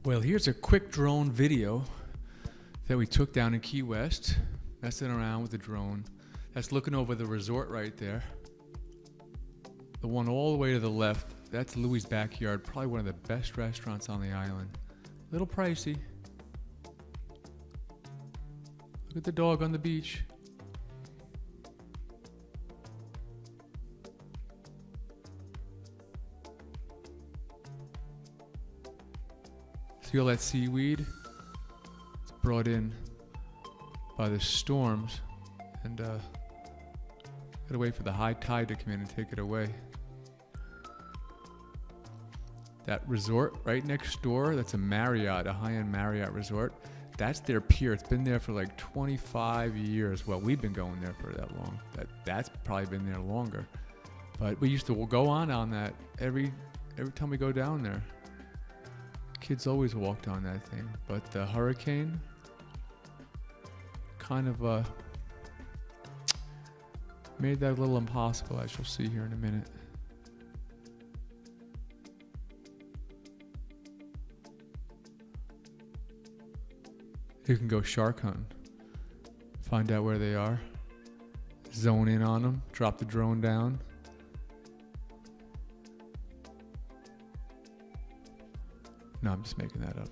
Well, here's a quick drone video that we took down in Key West, messing around with the drone. That's looking over the resort right there. The one all the way to the left, that's Louis' Backyard, probably one of the best restaurants on the island. A little pricey. Look at the dog on the beach. See all that seaweed? It's brought in by the storms, and gotta wait for the high tide to come in and take it away. That resort right next door, that's a Marriott, a high-end Marriott resort. That's their pier. It's been there for like 25 years. Well, we've been going there for that long. That's probably been there longer. But we used to go on that every time we go down there. Kids always walked on that thing. But the hurricane kind of made that a little impossible, as you'll see here in a minute. You can go shark hunting, find out where they are, zone in on them, drop the drone down. No, I'm just making that up.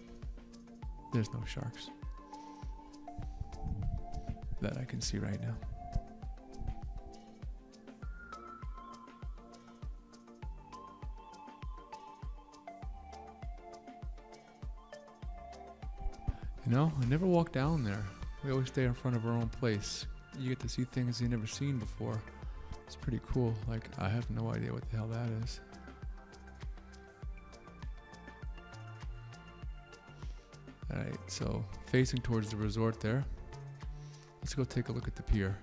There's no sharks that I can see right now. You know, I never walk down there. We always stay in front of our own place. You get to see things you've never seen before. It's pretty cool. Like, I have no idea what the hell that is. Alright, so facing towards the resort there. Let's go take a look at the pier.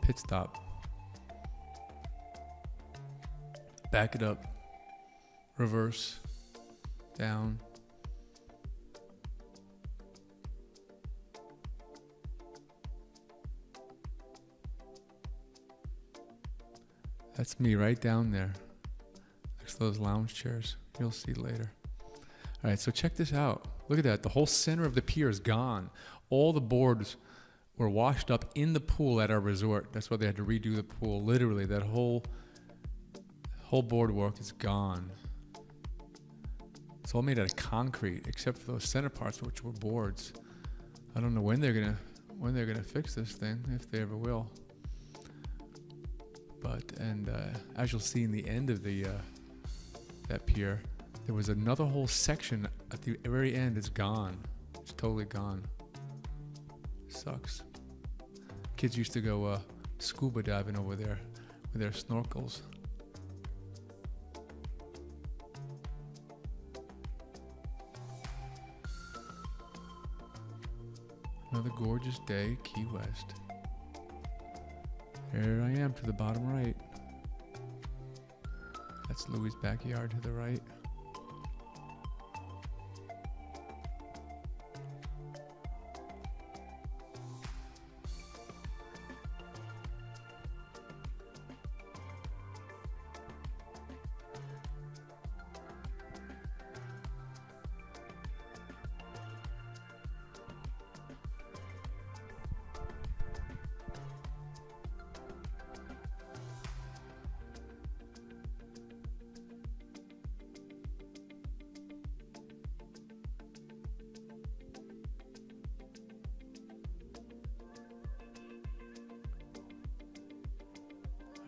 Pit stop. Back it up. Reverse. Down. That's me right down there. Next to those lounge chairs. You'll see later. Alright, so check this out. Look at that. The whole center of the pier is gone. All the boards were washed up in the pool at our resort. That's why they had to redo the pool. Literally, that whole boardwalk is gone. It's all made out of concrete, except for those center parts, which were boards. I don't know when they're gonna fix this thing, if they ever will. But as you'll see in the end of that pier, there was another whole section at the very end. It's gone. It's totally gone. Sucks. Kids used to go scuba diving over there with their snorkels. Another gorgeous day, Key West. Here I am to the bottom right. That's Louis' Backyard to the right.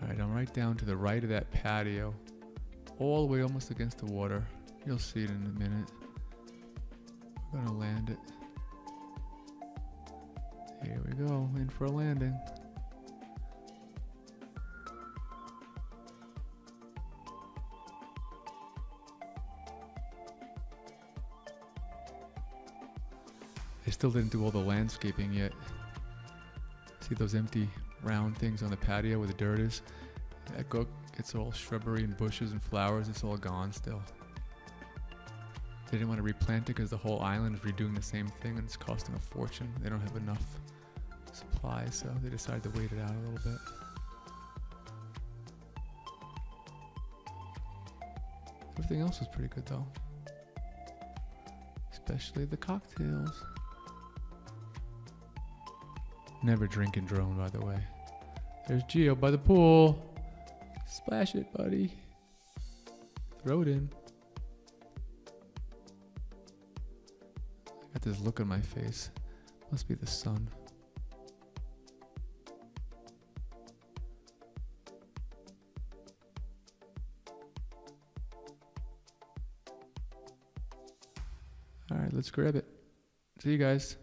Alright, I'm right down to the right of that patio, all the way almost against the water. You'll see it in a minute. We're gonna land it. Here we go, in for a landing. They still didn't do all the landscaping yet. See those empty round things on the patio where the dirt is? It's all shrubbery and bushes and flowers. It's all gone still. They didn't want to replant it because the whole island is redoing the same thing and it's costing a fortune. They don't have enough supply, so they decided to wait it out a little bit. Everything else was pretty good though. Especially the cocktails. Never drink and drone, by the way. There's Gio by the pool. Splash it, buddy. Throw it in. I got this look on my face. Must be the sun. All right, let's grab it. See you guys.